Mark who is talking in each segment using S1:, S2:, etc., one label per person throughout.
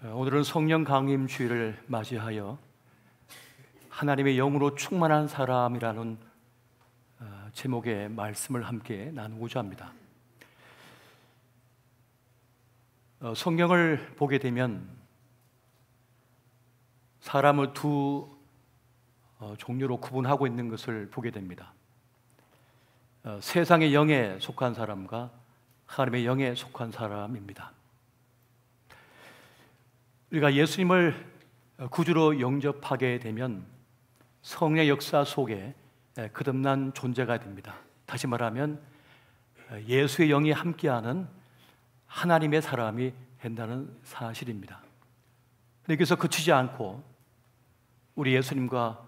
S1: 오늘은 성령 강림 주일을 맞이하여 하나님의 영으로 충만한 사람이라는 제목의 말씀을 함께 나누고자 합니다. 성경을 보게 되면 사람을 두 종류로 구분하고 있는 것을 보게 됩니다. 세상의 영에 속한 사람과 하나님의 영에 속한 사람입니다. 우리가 예수님을 구주로 영접하게 되면 성령의 역사 속에 거듭난 존재가 됩니다. 다시 말하면 예수의 영이 함께하는 하나님의 사람이 된다는 사실입니다. 여기서 그치지 않고 우리 예수님과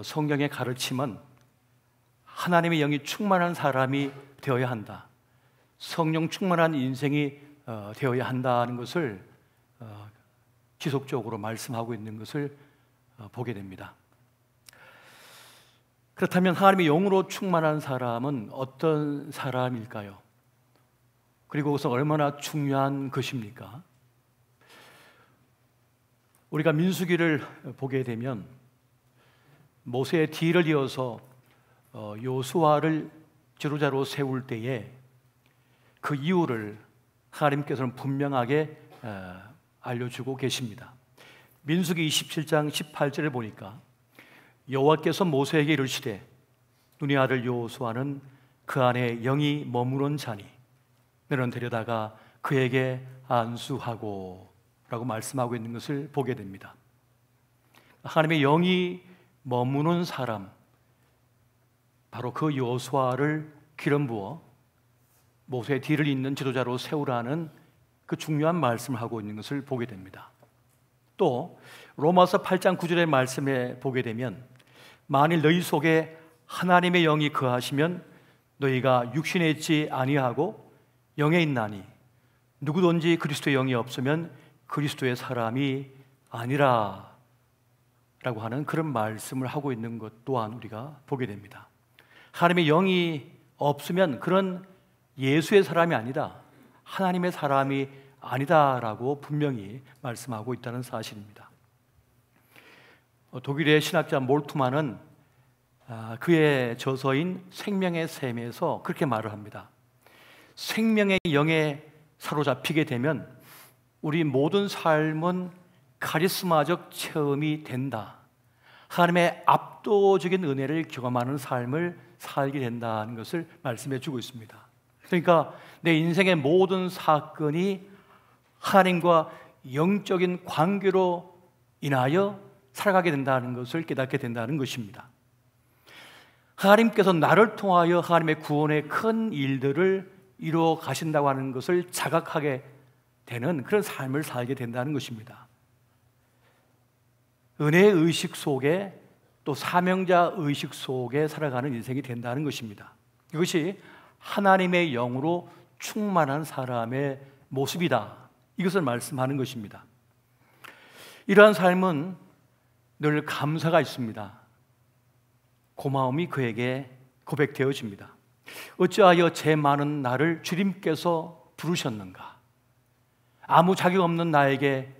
S1: 성경의 가르침은 하나님의 영이 충만한 사람이 되어야 한다, 성령 충만한 인생이 되어야 한다는 것을 지속적으로 말씀하고 있는 것을 보게 됩니다. 그렇다면 하나님의 영으로 충만한 사람은 어떤 사람일까요? 그리고 그것은 얼마나 중요한 것입니까? 우리가 민수기를 보게 되면 모세의 뒤를 이어서 요수아를 지도자로 세울 때에 그 이유를 하나님께서는 분명하게 알려주고 계십니다. 민수기 27장 18절을 보니까 여호와께서 모세에게 이르시되 눈의 아들 여호수아는 그 안에 영이 머무는 자니 너는 데려다가 그에게 안수하고 라고 말씀하고 있는 것을 보게 됩니다. 하나님의 영이 머무는 사람, 바로 그 여호수아를 기름 부어 모세의 뒤를 잇는 지도자로 세우라는 그 중요한 말씀을 하고 있는 것을 보게 됩니다. 또 로마서 8장 9절의 말씀에 보게 되면 만일 너희 속에 하나님의 영이 거하시면 너희가 육신에 있지 아니하고 영에 있나니 누구든지 그리스도의 영이 없으면 그리스도의 사람이 아니라 라고 하는 그런 말씀을 하고 있는 것 또한 우리가 보게 됩니다. 하나님의 영이 없으면 그런 예수의 사람이 아니다, 하나님의 사람이 아니다라고 분명히 말씀하고 있다는 사실입니다. 독일의 신학자 몰트만은 그의 저서인 생명의 샘에서 그렇게 말을 합니다. 생명의 영에 사로잡히게 되면 우리 모든 삶은 카리스마적 체험이 된다, 하나님의 압도적인 은혜를 경험하는 삶을 살게 된다는 것을 말씀해 주고 있습니다. 그러니까 내 인생의 모든 사건이 하나님과 영적인 관계로 인하여 살아가게 된다는 것을 깨닫게 된다는 것입니다. 하나님께서 나를 통하여 하나님의 구원의 큰 일들을 이루어 가신다고 하는 것을 자각하게 되는 그런 삶을 살게 된다는 것입니다. 은혜의 의식 속에 또 사명자 의식 속에 살아가는 인생이 된다는 것입니다. 이것이 하나님의 영으로 충만한 사람의 모습이다, 이것을 말씀하는 것입니다. 이러한 삶은 늘 감사가 있습니다. 고마움이 그에게 고백되어집니다. 어찌하여 제 많은 나를 주님께서 부르셨는가, 아무 자격 없는 나에게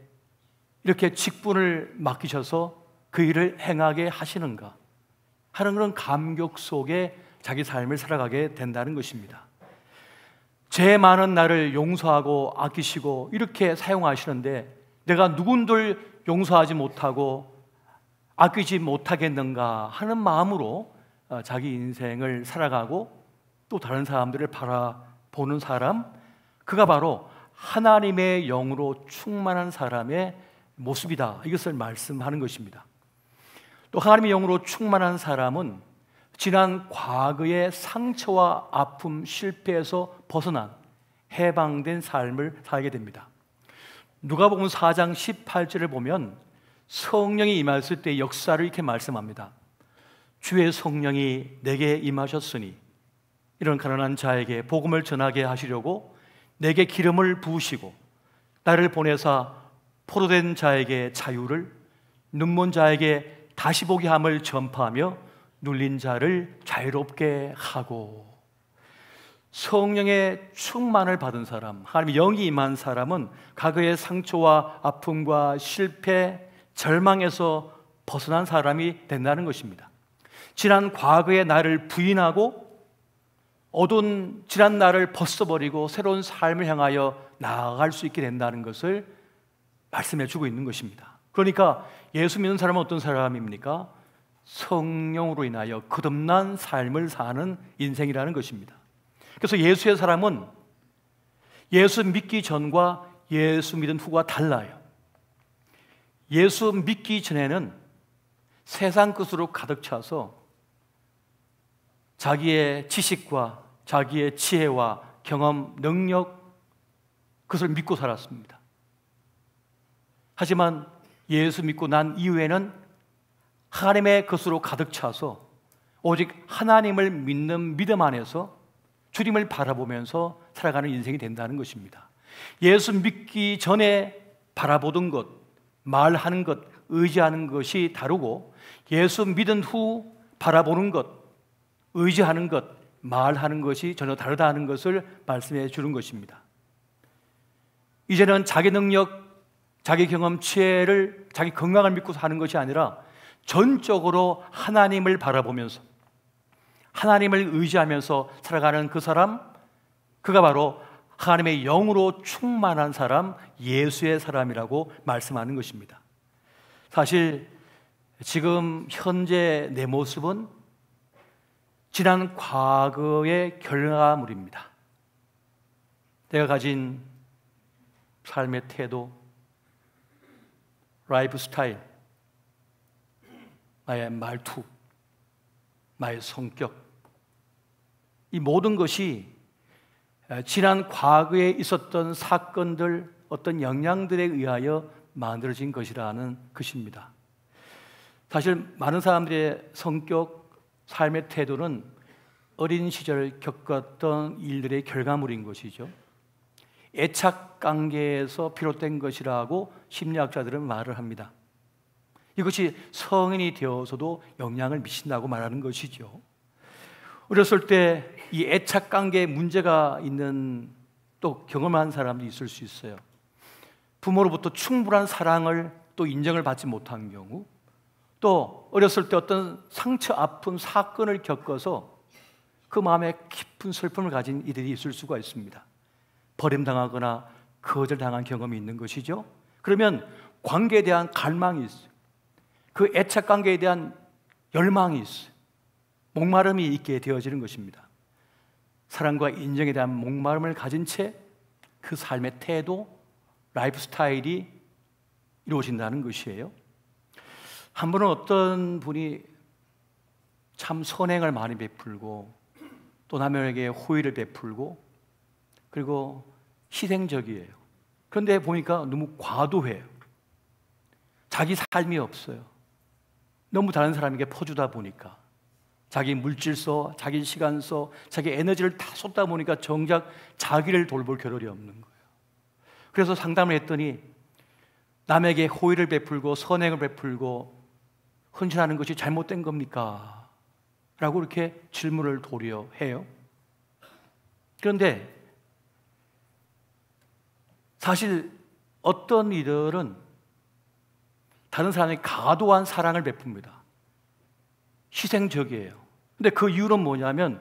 S1: 이렇게 직분을 맡기셔서 그 일을 행하게 하시는가 하는 그런 감격 속에 자기 삶을 살아가게 된다는 것입니다. 죄 많은 나를 용서하고 아끼시고 이렇게 사용하시는데 내가 누군들 용서하지 못하고 아끼지 못하겠는가 하는 마음으로 자기 인생을 살아가고 또 다른 사람들을 바라보는 사람, 그가 바로 하나님의 영으로 충만한 사람의 모습이다, 이것을 말씀하는 것입니다. 또 하나님의 영으로 충만한 사람은 지난 과거의 상처와 아픔, 실패에서 벗어난 해방된 삶을 살게 됩니다. 누가복음 4장 18절을 보면 성령이 임하셨을 때 역사를 이렇게 말씀합니다. 주의 성령이 내게 임하셨으니 이런 가난한 자에게 복음을 전하게 하시려고 내게 기름을 부으시고 나를 보내사 포로된 자에게 자유를, 눈먼 자에게 다시 보게 함을 전파하며 눌린 자를 자유롭게 하고. 성령의 충만을 받은 사람, 하나님의 영이 임한 사람은 과거의 상처와 아픔과 실패, 절망에서 벗어난 사람이 된다는 것입니다. 지난 과거의 나를 부인하고 어두운 지난 날을 벗어버리고 새로운 삶을 향하여 나아갈 수 있게 된다는 것을 말씀해 주고 있는 것입니다. 그러니까 예수 믿는 사람은 어떤 사람입니까? 성령으로 인하여 거듭난 삶을 사는 인생이라는 것입니다. 그래서 예수의 사람은 예수 믿기 전과 예수 믿은 후가 달라요. 예수 믿기 전에는 세상 것으로 가득 차서 자기의 지식과 자기의 지혜와 경험, 능력, 그것을 믿고 살았습니다. 하지만 예수 믿고 난 이후에는 하나님의 것으로 가득 차서 오직 하나님을 믿는 믿음 안에서 주님을 바라보면서 살아가는 인생이 된다는 것입니다. 예수 믿기 전에 바라보던 것, 말하는 것, 의지하는 것이 다르고 예수 믿은 후 바라보는 것, 의지하는 것, 말하는 것이 전혀 다르다는 것을 말씀해 주는 것입니다. 이제는 자기 능력, 자기 경험, 지혜를, 자기 건강을 믿고 사는 것이 아니라 전적으로 하나님을 바라보면서 하나님을 의지하면서 살아가는 그 사람, 그가 바로 하나님의 영으로 충만한 사람, 예수의 사람이라고 말씀하는 것입니다. 사실 지금 현재 내 모습은 지난 과거의 결과물입니다. 내가 가진 삶의 태도, 라이프 스타일, 나의 말투, 나의 성격, 이 모든 것이 지난 과거에 있었던 사건들, 어떤 영향들에 의하여 만들어진 것이라는 것입니다. 사실 많은 사람들의 성격, 삶의 태도는 어린 시절 겪었던 일들의 결과물인 것이죠. 애착 관계에서 비롯된 것이라고 심리학자들은 말을 합니다. 이것이 성인이 되어서도 영향을 미친다고 말하는 것이죠. 어렸을 때 이 애착 관계에 문제가 있는 또 경험한 사람도 있을 수 있어요. 부모로부터 충분한 사랑을 또 인정을 받지 못한 경우, 또 어렸을 때 어떤 상처, 아픈 사건을 겪어서 그 마음에 깊은 슬픔을 가진 이들이 있을 수가 있습니다. 버림당하거나 거절당한 경험이 있는 것이죠. 그러면 관계에 대한 갈망이 있어요. 그 애착 관계에 대한 열망이 있어요. 목마름이 있게 되어지는 것입니다. 사랑과 인정에 대한 목마름을 가진 채 그 삶의 태도, 라이프 스타일이 이루어진다는 것이에요. 한 번은 어떤 분이 참 선행을 많이 베풀고 또 남에게 호의를 베풀고 그리고 희생적이에요. 그런데 보니까 너무 과도해요. 자기 삶이 없어요. 너무 다른 사람에게 퍼주다 보니까 자기 물질서, 자기 시간서, 자기 에너지를 다 쏟다 보니까 정작 자기를 돌볼 겨를이 없는 거예요. 그래서 상담을 했더니 남에게 호의를 베풀고 선행을 베풀고 헌신하는 것이 잘못된 겁니까? 라고 이렇게 질문을 도리어 해요. 그런데 사실 어떤 이들은 다른 사람에게 과도한 사랑을 베풉니다. 희생적이에요. 근데 그 이유는 뭐냐면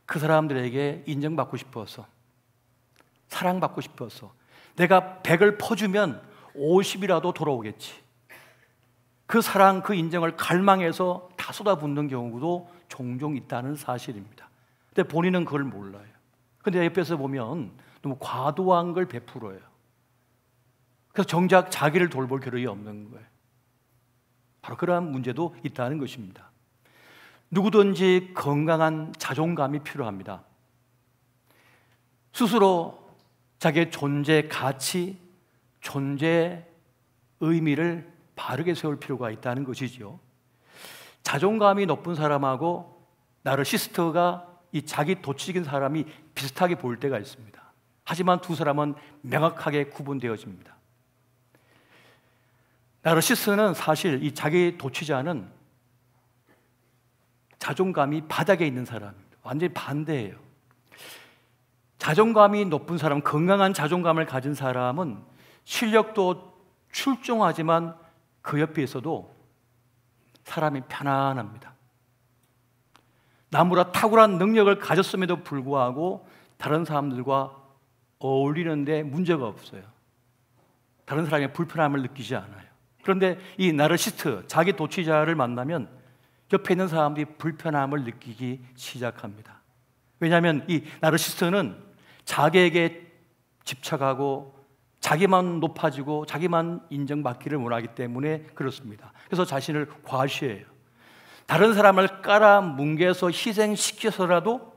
S1: 그 사람들에게 인정받고 싶어서, 사랑받고 싶어서, 내가 100을 퍼주면 50이라도 돌아오겠지. 그 사랑, 그 인정을 갈망해서 다 쏟아붓는 경우도 종종 있다는 사실입니다. 근데 본인은 그걸 몰라요. 근데 옆에서 보면 너무 과도한 걸 베풀어요. 그래서 정작 자기를 돌볼 겨를이 없는 거예요. 바로 그러한 문제도 있다는 것입니다. 누구든지 건강한 자존감이 필요합니다. 스스로 자기의 존재 가치, 존재 의미를 바르게 세울 필요가 있다는 것이죠. 자존감이 높은 사람하고 나르시스트가 이 자기 도취적인 사람이 비슷하게 보일 때가 있습니다. 하지만 두 사람은 명확하게 구분되어집니다. 나르시스트는 사실 이 자기 도취자는 자존감이 바닥에 있는 사람입니다. 완전히 반대예요. 자존감이 높은 사람, 건강한 자존감을 가진 사람은 실력도 출중하지만 그 옆에 있어도 사람이 편안합니다. 나무라 탁월한 능력을 가졌음에도 불구하고 다른 사람들과 어울리는데 문제가 없어요. 다른 사람의 불편함을 느끼지 않아요. 그런데 이 나르시스트, 자기 도취자를 만나면 옆에 있는 사람들이 불편함을 느끼기 시작합니다. 왜냐하면 이 나르시스트는 자기에게 집착하고 자기만 높아지고 자기만 인정받기를 원하기 때문에 그렇습니다. 그래서 자신을 과시해요. 다른 사람을 깔아뭉개서 희생시켜서라도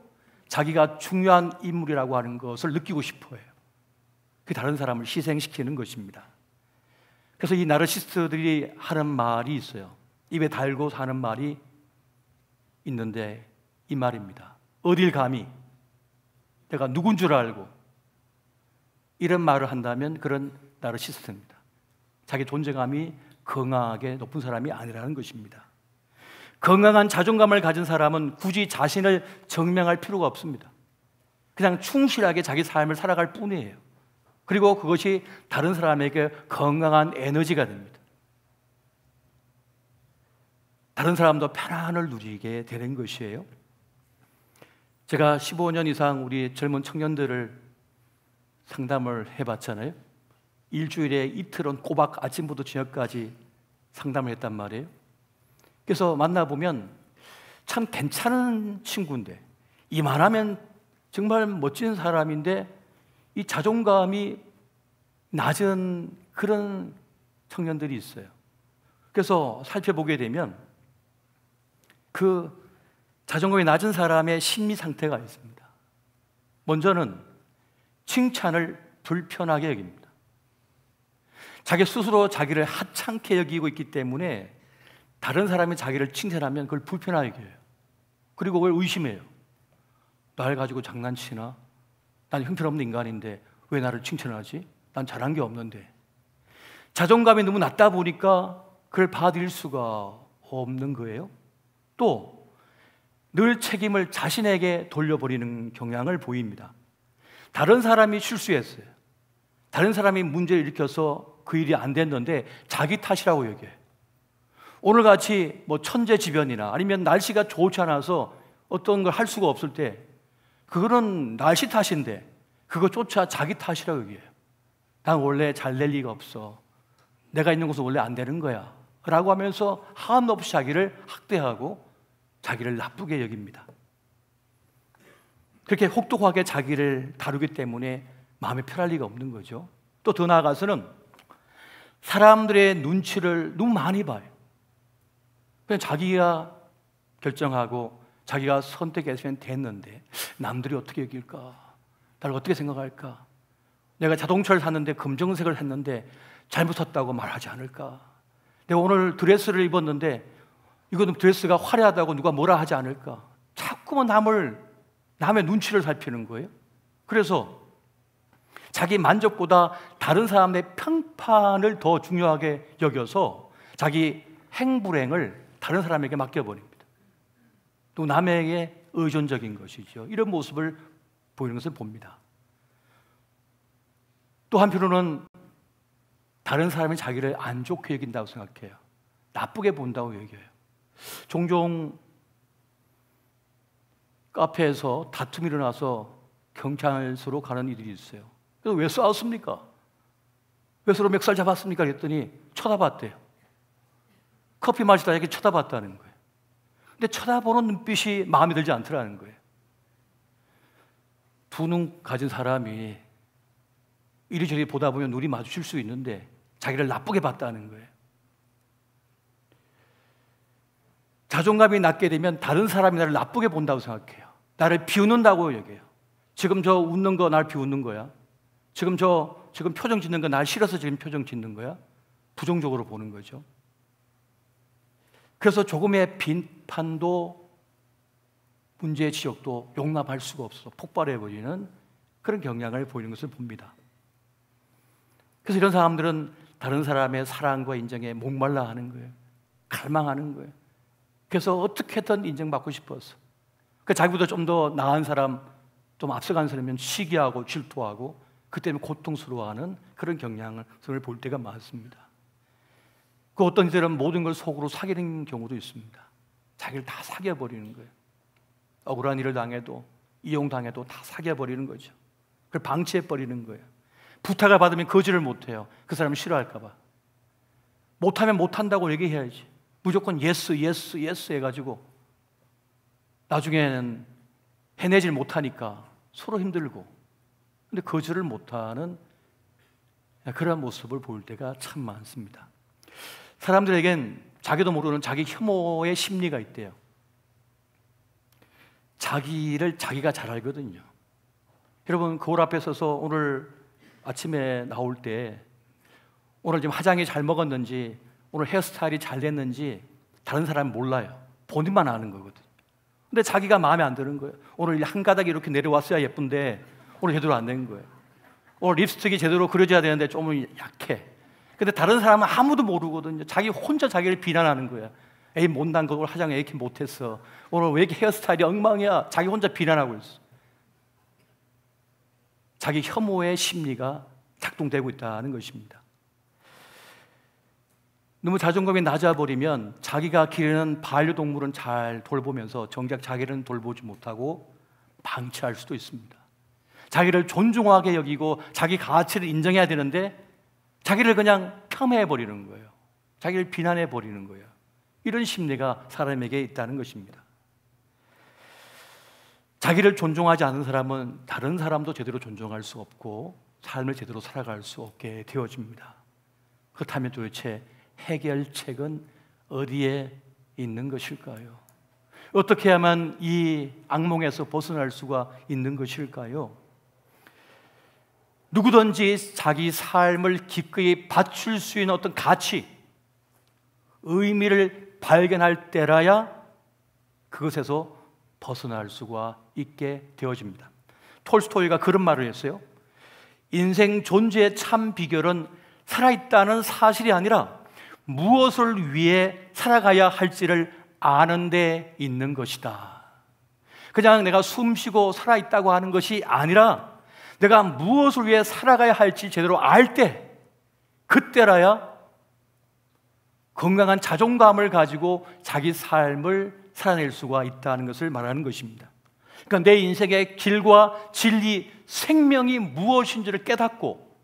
S1: 자기가 중요한 인물이라고 하는 것을 느끼고 싶어해요. 그 다른 사람을 희생시키는 것입니다. 그래서 이 나르시스트들이 하는 말이 있어요. 입에 달고 사는 말이 있는데 이 말입니다. 어딜 감히 내가 누군 줄 알고, 이런 말을 한다면 그런 나르시스트입니다. 자기 존재감이 건강하게 높은 사람이 아니라는 것입니다. 건강한 자존감을 가진 사람은 굳이 자신을 증명할 필요가 없습니다. 그냥 충실하게 자기 삶을 살아갈 뿐이에요. 그리고 그것이 다른 사람에게 건강한 에너지가 됩니다. 다른 사람도 편안을 누리게 되는 것이에요. 제가 15년 이상 우리 젊은 청년들을 상담을 해봤잖아요. 일주일에 이틀은 꼬박 아침부터 저녁까지 상담을 했단 말이에요. 그래서 만나보면 참 괜찮은 친구인데, 이만하면 정말 멋진 사람인데 이 자존감이 낮은 그런 청년들이 있어요. 그래서 살펴보게 되면 그 자존감이 낮은 사람의 심리 상태가 있습니다. 먼저는 칭찬을 불편하게 여깁니다. 자기 스스로 자기를 하찮게 여기고 있기 때문에 다른 사람이 자기를 칭찬하면 그걸 불편하게 여겨요. 그리고 그걸 의심해요. 날 가지고 장난치나? 난 형편없는 인간인데 왜 나를 칭찬하지? 난 잘한 게 없는데. 자존감이 너무 낮다 보니까 그걸 받아들일 수가 없는 거예요. 또 늘 책임을 자신에게 돌려버리는 경향을 보입니다. 다른 사람이 실수했어요. 다른 사람이 문제를 일으켜서 그 일이 안 됐는데 자기 탓이라고 여겨요. 오늘같이 뭐 천재지변이나 아니면 날씨가 좋지 않아서 어떤 걸 할 수가 없을 때 그거는 날씨 탓인데 그것조차 자기 탓이라고 여겨요. 난 원래 잘 될 리가 없어. 내가 있는 곳은 원래 안 되는 거야 라고 하면서 한없이 자기를 학대하고 자기를 나쁘게 여깁니다. 그렇게 혹독하게 자기를 다루기 때문에 마음이 편할 리가 없는 거죠. 또 더 나아가서는 사람들의 눈치를 너무 많이 봐요. 그냥 자기가 결정하고 자기가 선택했으면 됐는데 남들이 어떻게 여길까? 나를 어떻게 생각할까? 내가 자동차를 샀는데 검정색을 했는데 잘못 샀다고 말하지 않을까? 내가 오늘 드레스를 입었는데 이거는 드레스가 화려하다고 누가 뭐라 하지 않을까? 자꾸만 남의 눈치를 살피는 거예요. 그래서 자기 만족보다 다른 사람의 평판을 더 중요하게 여겨서 자기 행불행을 다른 사람에게 맡겨버립니다. 또 남에게 의존적인 것이죠. 이런 모습을 보이는 것을 봅니다. 또 한편으로는 다른 사람이 자기를 안 좋게 여긴다고 생각해요. 나쁘게 본다고 여겨요. 종종 카페에서 다툼이 일어나서 경찰서로 가는 이들이 있어요. 그래서 왜 싸웠습니까? 왜 서로 멱살 잡았습니까? 그랬더니 쳐다봤대요. 커피 마시다 이렇게 쳐다봤다는 거예요. 근데 쳐다보는 눈빛이 마음에 들지 않더라는 거예요. 두 눈 가진 사람이 이리저리 보다 보면 눈이 마주칠 수 있는데 자기를 나쁘게 봤다는 거예요. 자존감이 낮게 되면 다른 사람이 나를 나쁘게 본다고 생각해요. 나를 비웃는다고 여겨요. 지금 저 웃는 거 날 비웃는 거야? 지금 표정 짓는 거 날 싫어서 지금 표정 짓는 거야? 부정적으로 보는 거죠. 그래서 조금의 비판도 문제의 지적도 용납할 수가 없어서 폭발해버리는 그런 경향을 보이는 것을 봅니다. 그래서 이런 사람들은 다른 사람의 사랑과 인정에 목말라 하는 거예요. 갈망하는 거예요. 그래서 어떻게든 인정받고 싶어서 자기보다 좀 더 나은 사람, 좀 앞서간 사람이면 시기하고 질투하고 그 때문에 고통스러워하는 그런 경향을 볼 때가 많습니다. 그 어떤 이들은 모든 걸 속으로 사귀는 경우도 있습니다. 자기를 다 사귀어버리는 거예요. 억울한 일을 당해도 이용당해도 다 사귀어버리는 거죠. 그걸 방치해버리는 거예요. 부탁을 받으면 거절을 못해요. 그 사람을 싫어할까 봐. 못하면 못한다고 얘기해야지. 무조건 예스 해가지고 나중에는 해내질 못하니까 서로 힘들고, 근데 거절을 못하는 그런 모습을 볼 때가 참 많습니다. 사람들에겐 자기도 모르는 자기 혐오의 심리가 있대요. 자기를 자기가 잘 알거든요. 여러분, 거울 앞에 서서 오늘 아침에 나올 때 오늘 지금 화장이 잘 먹었는지, 오늘 헤어스타일이 잘 됐는지 다른 사람은 몰라요. 본인만 아는 거거든. 근데 자기가 마음에 안 드는 거예요. 오늘 한 가닥이 이렇게 내려왔어야 예쁜데 오늘 제대로 안 된 거예요. 오늘 립스틱이 제대로 그려져야 되는데 좀 약해. 근데 다른 사람은 아무도 모르거든요. 자기 혼자 자기를 비난하는 거예요. 에이, 못난 거 오늘 화장 왜 이렇게 못했어, 오늘 왜 이렇게 헤어스타일이 엉망이야. 자기 혼자 비난하고 있어. 자기 혐오의 심리가 작동되고 있다는 것입니다. 너무 자존감이 낮아버리면 자기가 기르는 반려동물은 잘 돌보면서 정작 자기는 돌보지 못하고 방치할 수도 있습니다. 자기를 존중하게 여기고 자기 가치를 인정해야 되는데 자기를 그냥 폄훼해버리는 거예요. 자기를 비난해버리는 거예요. 이런 심리가 사람에게 있다는 것입니다. 자기를 존중하지 않는 사람은 다른 사람도 제대로 존중할 수 없고 삶을 제대로 살아갈 수 없게 되어집니다. 그렇다면 도대체 해결책은 어디에 있는 것일까요? 어떻게 하면 이 악몽에서 벗어날 수가 있는 것일까요? 누구든지 자기 삶을 기꺼이 바칠 수 있는 어떤 가치, 의미를 발견할 때라야 그것에서 벗어날 수가 있게 되어집니다. 톨스토이가 그런 말을 했어요. 인생 존재의 참 비결은 살아있다는 사실이 아니라 무엇을 위해 살아가야 할지를 아는 데 있는 것이다. 그냥 내가 숨쉬고 살아있다고 하는 것이 아니라 내가 무엇을 위해 살아가야 할지 제대로 알 때, 그때라야 건강한 자존감을 가지고 자기 삶을 살아낼 수가 있다는 것을 말하는 것입니다. 그러니까 내 인생의 길과 진리, 생명이 무엇인지를 깨닫고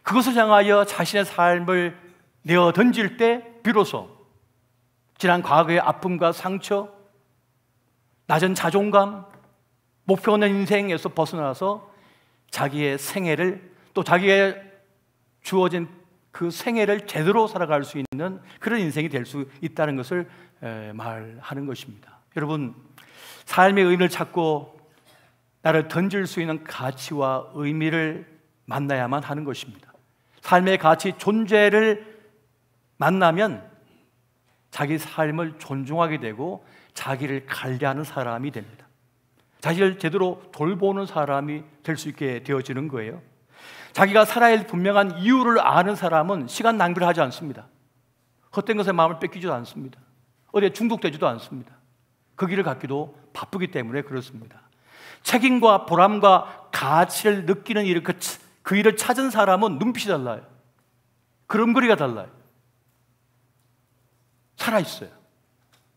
S1: 그것을 향하여 자신의 삶을 내어 던질 때 비로소 지난 과거의 아픔과 상처, 낮은 자존감, 목표 없는 인생에서 벗어나서 자기의 생애를, 또 자기의 주어진 그 생애를 제대로 살아갈 수 있는 그런 인생이 될 수 있다는 것을 말하는 것입니다. 여러분, 삶의 의미를 찾고 나를 던질 수 있는 가치와 의미를 만나야만 하는 것입니다. 삶의 가치, 존재를 만나면 자기 삶을 존중하게 되고 자기를 관리하는 사람이 됩니다. 자기를 제대로 돌보는 사람이 될 수 있게 되어지는 거예요. 자기가 살아야 할 분명한 이유를 아는 사람은 시간 낭비를 하지 않습니다. 헛된 것에 마음을 뺏기지도 않습니다. 어디에 중독되지도 않습니다. 그 길을 갖기도 바쁘기 때문에 그렇습니다. 책임과 보람과 가치를 느끼는 일, 그 일을 찾은 사람은 눈빛이 달라요. 걸음걸이가 달라요. 살아있어요.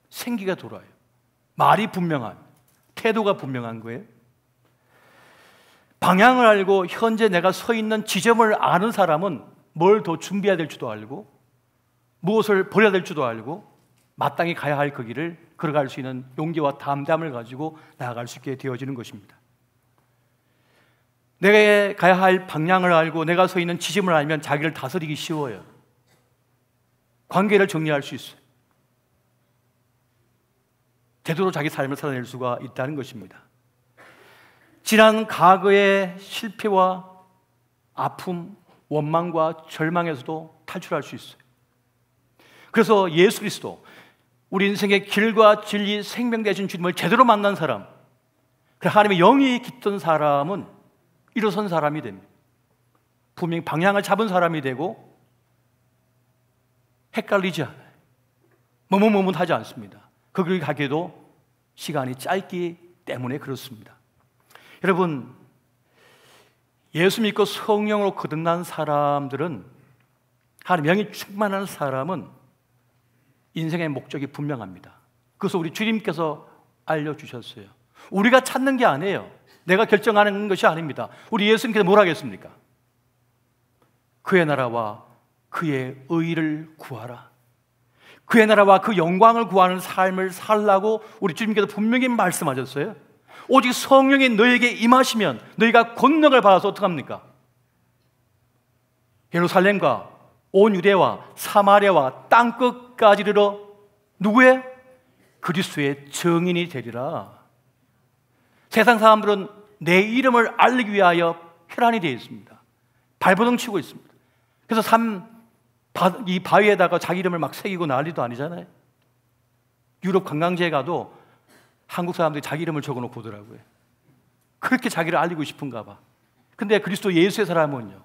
S1: 생기가 돌아요. 말이 분명한, 태도가 분명한 거예요. 방향을 알고 현재 내가 서 있는 지점을 아는 사람은 뭘 더 준비해야 될지도 알고 무엇을 버려야 될지도 알고 마땅히 가야 할 그 길을 걸어갈 수 있는 용기와 담담을 가지고 나아갈 수 있게 되어지는 것입니다. 내가 가야 할 방향을 알고 내가 서 있는 지점을 알면 자기를 다스리기 쉬워요. 관계를 정리할 수 있어요. 제대로 자기 삶을 살아낼 수가 있다는 것입니다. 지난 과거의 실패와 아픔, 원망과 절망에서도 탈출할 수 있어요. 그래서 예수 그리스도, 우리 인생의 길과 진리, 생명 되신 주님을 제대로 만난 사람, 하나님의 영이 깃든 사람은 일어선 사람이 됩니다. 분명히 방향을 잡은 사람이 되고 헷갈리지 않아요. 머뭇머뭇하지 않습니다. 그 길을 가기에도 시간이 짧기 때문에 그렇습니다. 여러분, 예수 믿고 성령으로 거듭난 사람들은, 하나님 영이 충만한 사람은 인생의 목적이 분명합니다. 그것을 우리 주님께서 알려주셨어요. 우리가 찾는 게 아니에요. 내가 결정하는 것이 아닙니다. 우리 예수님께서 뭘 하겠습니까? 그의 나라와 그의 의를 구하라. 그의 나라와 그 영광을 구하는 삶을 살라고 우리 주님께서 분명히 말씀하셨어요. 오직 성령이 너에게 임하시면 너희가 권능을 받아서 어떡합니까? 예루살렘과 온 유대와 사마리아와 땅끝까지 이르러 누구의? 그리스도의 증인이 되리라. 세상 사람들은 내 이름을 알리기 위하여 혈안이 되어 있습니다. 발버둥 치고 있습니다. 그래서 이 바위에다가 자기 이름을 막 새기고 난리도 아니잖아요. 유럽 관광지에 가도 한국 사람들이 자기 이름을 적어놓고 오더라고요. 그렇게 자기를 알리고 싶은가 봐. 근데 그리스도 예수의 사람은요,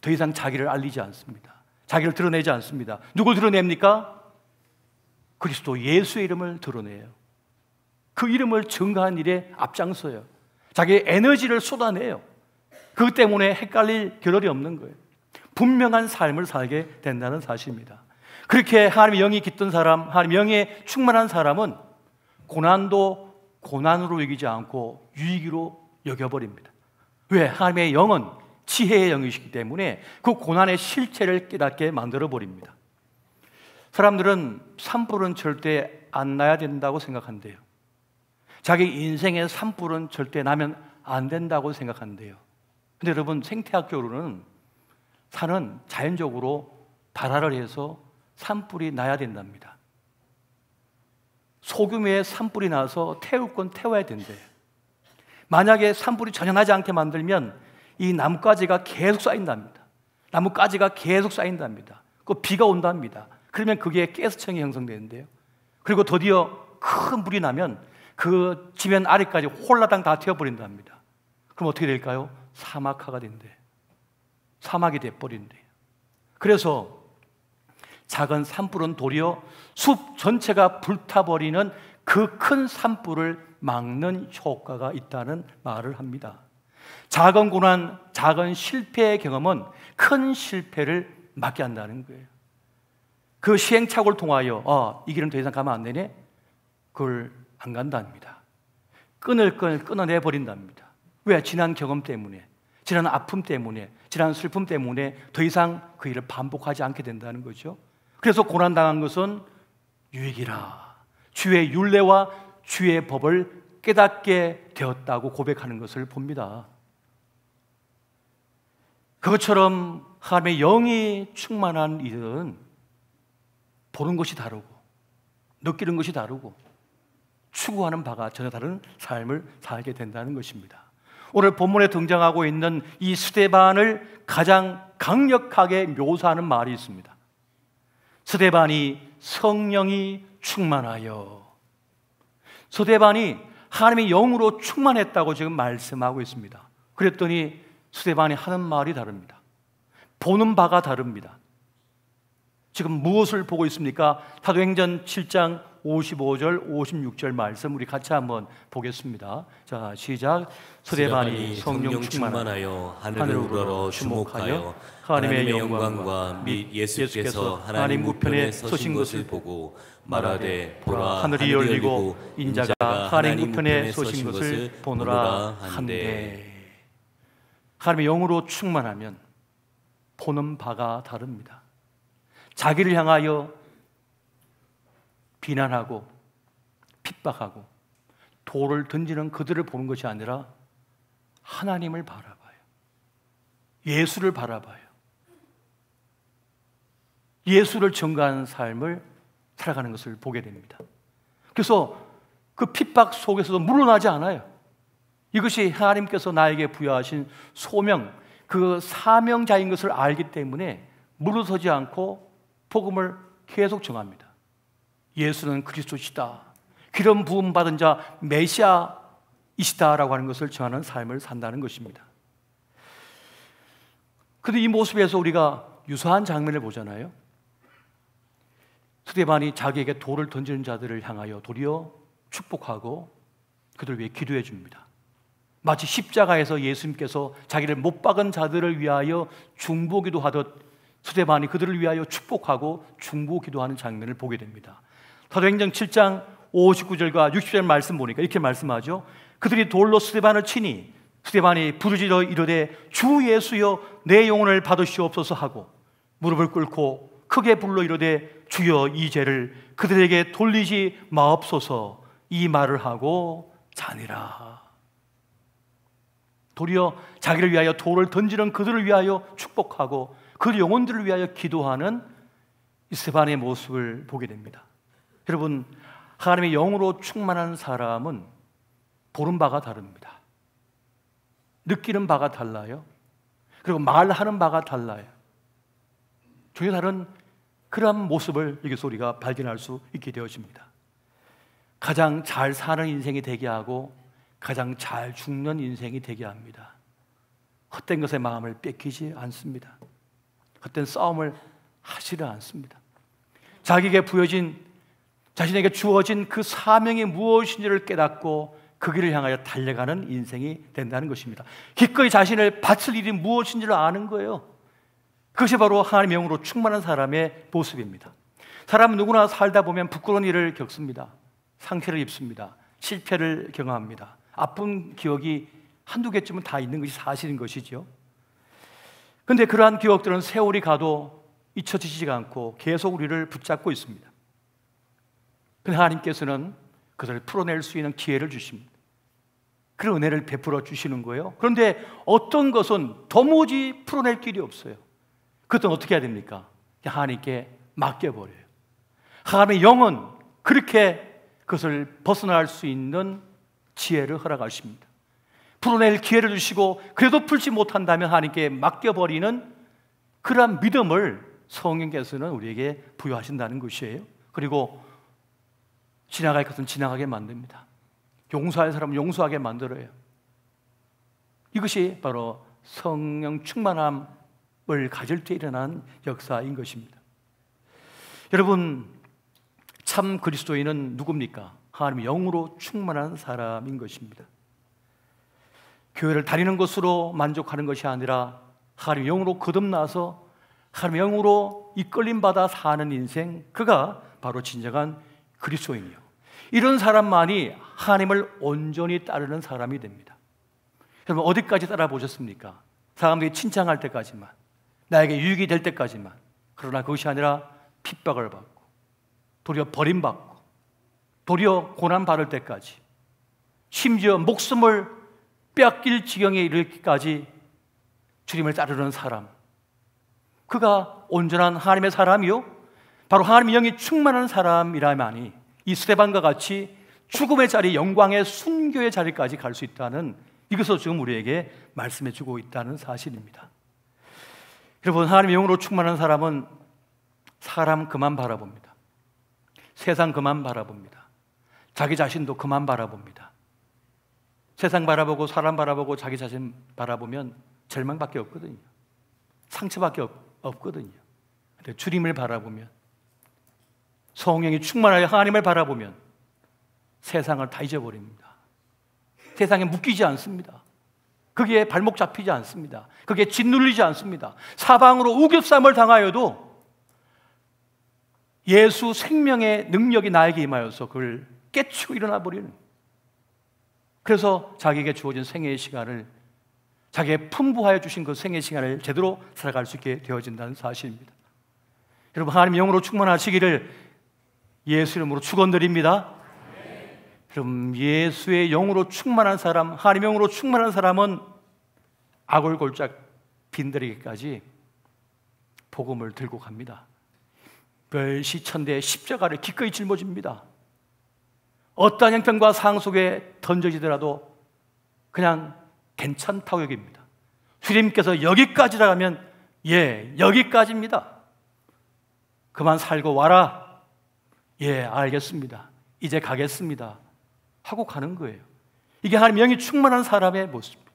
S1: 더 이상 자기를 알리지 않습니다. 자기를 드러내지 않습니다. 누굴 드러냅니까? 그리스도 예수의 이름을 드러내요. 그 이름을 증거한 일에 앞장서요. 자기의 에너지를 쏟아내요. 그것 때문에 헷갈릴 겨를이 없는 거예요. 분명한 삶을 살게 된다는 사실입니다. 그렇게 하나님의 영이 깃든 사람, 하나님의 영에 충만한 사람은 고난도 고난으로 여기지 않고 유익으로 여겨버립니다. 왜? 하나님의 영은 지혜의 영이시기 때문에 그 고난의 실체를 깨닫게 만들어버립니다. 사람들은 산불은 절대 안 나야 된다고 생각한대요. 자기 인생의 산불은 절대 나면 안 된다고 생각한대요. 근데 여러분, 생태학적으로는 산은 자연적으로 발화를 해서 산불이 나야 된답니다. 소규모의 산불이 나서 태울 건 태워야 된대요. 만약에 산불이 전혀 나지 않게 만들면 이 나뭇가지가 계속 쌓인답니다. 나뭇가지가 계속 쌓인답니다. 그 비가 온답니다. 그러면 그게 가스층이 형성되는데요. 그리고 드디어 큰 불이 나면 그 지면 아래까지 홀라당 다 태워버린답니다. 그럼 어떻게 될까요? 사막화가 된대요. 사막이 돼버린대요. 그래서 작은 산불은 도리어 숲 전체가 불타버리는 그 큰 산불을 막는 효과가 있다는 말을 합니다. 작은 고난, 작은 실패의 경험은 큰 실패를 막게 한다는 거예요. 그 시행착오를 통하여 이 길은 더 이상 가면 안 되네? 그걸 안 간답니다. 끈을 끊어내버린답니다. 왜? 지난 경험 때문에, 지난 아픔 때문에, 지난 슬픔 때문에 더 이상 그 일을 반복하지 않게 된다는 거죠. 그래서 고난당한 것은 유익이라, 주의 율례와 주의 법을 깨닫게 되었다고 고백하는 것을 봅니다. 그것처럼 하나님의 영이 충만한 이들은 보는 것이 다르고 느끼는 것이 다르고 추구하는 바가 전혀 다른 삶을 살게 된다는 것입니다. 오늘 본문에 등장하고 있는 이 스데반을 가장 강력하게 묘사하는 말이 있습니다. 스데반이 성령이 충만하여. 스데반이 하나님의 영으로 충만했다고 지금 말씀하고 있습니다. 그랬더니 스데반이 하는 말이 다릅니다. 보는 바가 다릅니다. 지금 무엇을 보고 있습니까? 사도행전 7장 55절, 56절 말씀 우리 같이 한번 보겠습니다. 자, 시작. 스데반이 성령 충만하여 하늘을 우러러 주목하여 하나님의 영광과 및 예수께서 하나님 우편에 서신 것을 보고 말하되 보라, 하늘이 열리고 인자가 하나님 우편에 서신 것을 보노라 한대. 하나님의 영으로 충만하면 보는 바가 다릅니다. 자기를 향하여 비난하고 핍박하고 돌을 던지는 그들을 보는 것이 아니라 하나님을 바라봐요. 예수를 바라봐요. 예수를 증거하는 삶을 살아가는 것을 보게 됩니다. 그래서 그 핍박 속에서도 물러나지 않아요. 이것이 하나님께서 나에게 부여하신 소명, 그 사명자인 것을 알기 때문에 물러서지 않고 복음을 계속 전합니다. 예수는 그리스도시다, 기름 부음 받은 자 메시아이시다라고 하는 것을 전하는 삶을 산다는 것입니다. 그런데 이 모습에서 우리가 유사한 장면을 보잖아요. 스데반이 자기에게 돌을 던지는 자들을 향하여 도리어 축복하고 그들 위해 기도해 줍니다. 마치 십자가에서 예수님께서 자기를 못 박은 자들을 위하여 중보기도 하듯 스데반이 그들을 위하여 축복하고 중보기도하는 장면을 보게 됩니다. 사도행전 7장 59절과 60절 말씀 보니까 이렇게 말씀하죠. 그들이 돌로 스데반을 치니 스데반이 부르짖어 이르되 주 예수여 내 영혼을 받으시옵소서 하고 무릎을 꿇고 크게 불러 이르되 주여 이 죄를 그들에게 돌리지 마옵소서 이 말을 하고 자니라. 도리어 자기를 위하여 돌을 던지는 그들을 위하여 축복하고 그 영혼들을 위하여 기도하는 이 스데반의 모습을 보게 됩니다. 여러분, 하나님의 영으로 충만한 사람은 보는 바가 다릅니다. 느끼는 바가 달라요. 그리고 말하는 바가 달라요. 전혀 다른 그러한 모습을 여기서 우리가 발견할 수 있게 되어집니다. 가장 잘 사는 인생이 되게 하고 가장 잘 죽는 인생이 되게 합니다. 헛된 것에 마음을 뺏기지 않습니다. 헛된 싸움을 하지를 않습니다. 자기에게 부여진, 자신에게 주어진 그 사명이 무엇인지를 깨닫고 그 길을 향하여 달려가는 인생이 된다는 것입니다. 기꺼이 자신을 바칠 일이 무엇인지를 아는 거예요. 그것이 바로 하나님의 영으로 충만한 사람의 모습입니다. 사람은 누구나 살다 보면 부끄러운 일을 겪습니다. 상처를 입습니다. 실패를 경험합니다. 아픈 기억이 한두 개쯤은 다 있는 것이 사실인 것이죠. 그런데 그러한 기억들은 세월이 가도 잊혀지지가 않고 계속 우리를 붙잡고 있습니다. 그런데 하나님께서는 그것을 풀어낼 수 있는 기회를 주십니다. 그런 은혜를 베풀어 주시는 거예요. 그런데 어떤 것은 도무지 풀어낼 길이 없어요. 그것은 어떻게 해야 됩니까? 하나님께 맡겨버려요. 하나님의 영은 그렇게 그것을 벗어날 수 있는 지혜를 허락하십니다. 풀어낼 기회를 주시고 그래도 풀지 못한다면 하나님께 맡겨버리는 그러한 믿음을 성령께서는 우리에게 부여하신다는 것이에요. 그리고 지나갈 것은 지나가게 만듭니다. 용서할 사람은 용서하게 만들어요. 이것이 바로 성령 충만함을 가질 때 일어난 역사인 것입니다. 여러분, 참 그리스도인은 누굽니까? 하나님의 영으로 충만한 사람인 것입니다. 교회를 다니는 것으로 만족하는 것이 아니라 하나님의 영으로 거듭나서 하나님의 영으로 이끌림 받아 사는 인생, 그가 바로 진정한 그리스도인이요. 이런 사람만이 하나님을 온전히 따르는 사람이 됩니다. 여러분, 어디까지 따라 보셨습니까? 사람들이 칭찬할 때까지만, 나에게 유익이 될 때까지만. 그러나 그것이 아니라 핍박을 받고 도리어 버림받고 도리어 고난받을 때까지, 심지어 목숨을 빼앗길 지경에 이르기까지 주님을 따르는 사람, 그가 온전한 하나님의 사람이요, 바로 하나님의 영이 충만한 사람이라만이 이 스데반과 같이 죽음의 자리, 영광의 순교의 자리까지 갈 수 있다는, 이것을 지금 우리에게 말씀해 주고 있다는 사실입니다. 여러분, 하나님의 영으로 충만한 사람은 사람 그만 바라봅니다. 세상 그만 바라봅니다. 자기 자신도 그만 바라봅니다. 세상 바라보고 사람 바라보고 자기 자신 바라보면 절망밖에 없거든요. 상처밖에 없거든요. 근데 주님을 바라보면, 성령이 충만하여 하나님을 바라보면 세상을 다 잊어버립니다. 세상에 묶이지 않습니다. 거기에 발목 잡히지 않습니다. 거기에 짓눌리지 않습니다. 사방으로 우겨쌈을 당하여도 예수 생명의 능력이 나에게 임하여서 그걸 깨치고 일어나 버리는, 그래서 자기에게 주어진 생애의 시간을, 자기의 풍부하여 주신 그 생애의 시간을 제대로 살아갈 수 있게 되어진다는 사실입니다. 여러분, 하나님의 영으로 충만하시기를 예수 이름으로 축원드립니다. 여러분, 예수의 영으로 충만한 사람, 하나님의 영으로 충만한 사람은 아골골짝 빈들에게까지 복음을 들고 갑니다. 멸시천대의 십자가를 기꺼이 짊어집니다. 어떠한 형편과 상황 속에 던져지더라도 그냥 괜찮다고 여깁니다. 주님께서 여기까지라 하면 예, 여기까지입니다. 그만 살고 와라. 예, 알겠습니다. 이제 가겠습니다. 하고 가는 거예요. 이게 하나님 영이 충만한 사람의 모습입니다.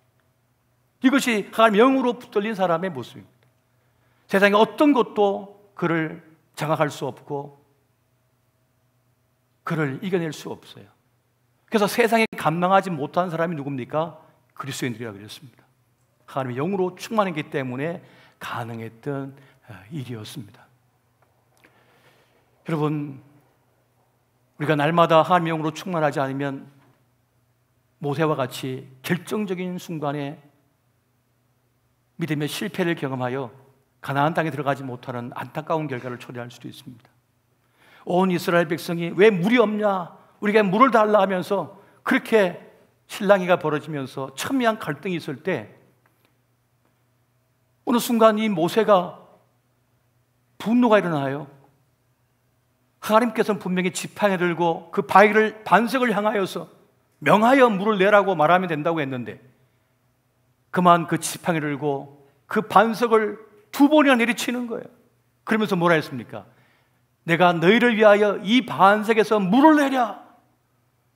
S1: 이것이 하나님 영으로 붙들린 사람의 모습입니다. 세상에 어떤 것도 그를 장악할 수 없고 그를 이겨낼 수 없어요. 그래서 세상에 감당하지 못한 사람이 누굽니까? 그리스도인들이라고 그랬습니다. 하나님의 영으로 충만했기 때문에 가능했던 일이었습니다. 여러분, 우리가 날마다 하나님의 영으로 충만하지 않으면 모세와 같이 결정적인 순간에 믿음의 실패를 경험하여 가나안 땅에 들어가지 못하는 안타까운 결과를 초래할 수도 있습니다. 온 이스라엘 백성이 왜 물이 없냐, 우리가 물을 달라 하면서 그렇게 실랑이가 벌어지면서 첨예한 갈등이 있을 때 어느 순간 이 모세가 분노가 일어나요. 하나님께서는 분명히 지팡이 들고 그 바위를 반석을 향하여서 명하여 물을 내라고 말하면 된다고 했는데 그만 그 지팡이를 들고 그 반석을 2번이나 내리치는 거예요. 그러면서 뭐라 했습니까? 내가 너희를 위하여 이 반석에서 물을 내랴.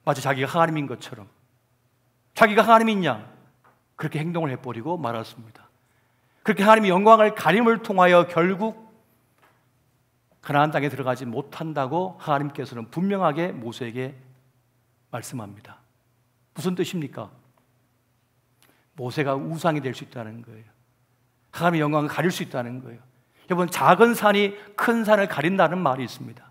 S1: 마치 자기가 하나님인 것처럼, 자기가 하나님인 양 그렇게 행동을 해버리고 말았습니다. 그렇게 하나님의 영광을 가림을 통하여 결국 가나안 땅에 들어가지 못한다고 하나님께서는 분명하게 모세에게 말씀합니다. 무슨 뜻입니까? 모세가 우상이 될 수 있다는 거예요. 하나님의 영광을 가릴 수 있다는 거예요. 여러분, 작은 산이 큰 산을 가린다는 말이 있습니다.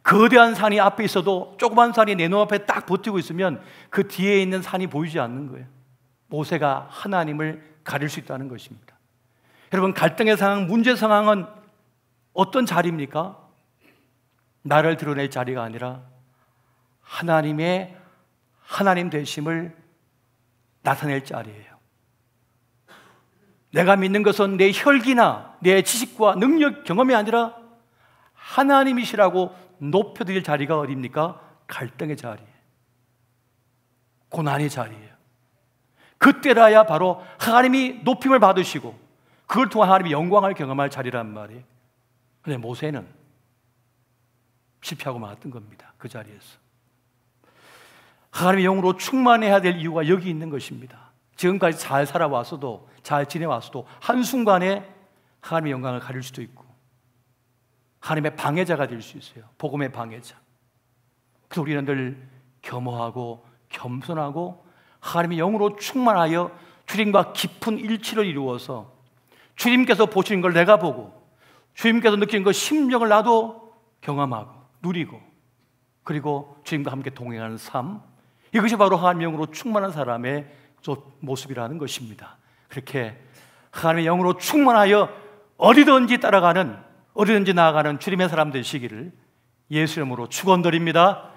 S1: 거대한 산이 앞에 있어도 조그만 산이 내 눈앞에 딱 버티고 있으면 그 뒤에 있는 산이 보이지 않는 거예요. 모세가 하나님을 가릴 수 있다는 것입니다. 여러분, 갈등의 상황, 문제 상황은 어떤 자리입니까? 나를 드러낼 자리가 아니라 하나님의 하나님 되심을 나타낼 자리예요. 내가 믿는 것은 내 혈기나 내 지식과 능력, 경험이 아니라 하나님이시라고 높여드릴 자리가 어디입니까? 갈등의 자리예요. 고난의 자리예요. 그때라야 바로 하나님이 높임을 받으시고 그걸 통해 하나님의 영광을 경험할 자리란 말이에요. 그런데 모세는 실패하고 말았던 겁니다. 그 자리에서. 하나님의 영으로 충만해야 될 이유가 여기 있는 것입니다. 지금까지 잘 살아왔어도, 잘 지내왔어도 한순간에 하나님의 영광을 가릴 수도 있고 하나님의 방해자가 될 수 있어요. 복음의 방해자. 그래서 우리는 늘 겸허하고 겸손하고 하나님의 영으로 충만하여 주님과 깊은 일치를 이루어서 주님께서 보시는 걸 내가 보고 주님께서 느끼는 그 심령을 나도 경험하고 누리고 그리고 주님과 함께 동행하는 삶, 이것이 바로 하나님의 영으로 충만한 사람의 모습이라는 것입니다. 그렇게 하나님의 영으로 충만하여 어디든지 따라가는, 어디든지 나아가는 주님의 사람 되시기를 예수 이름으로 축원드립니다.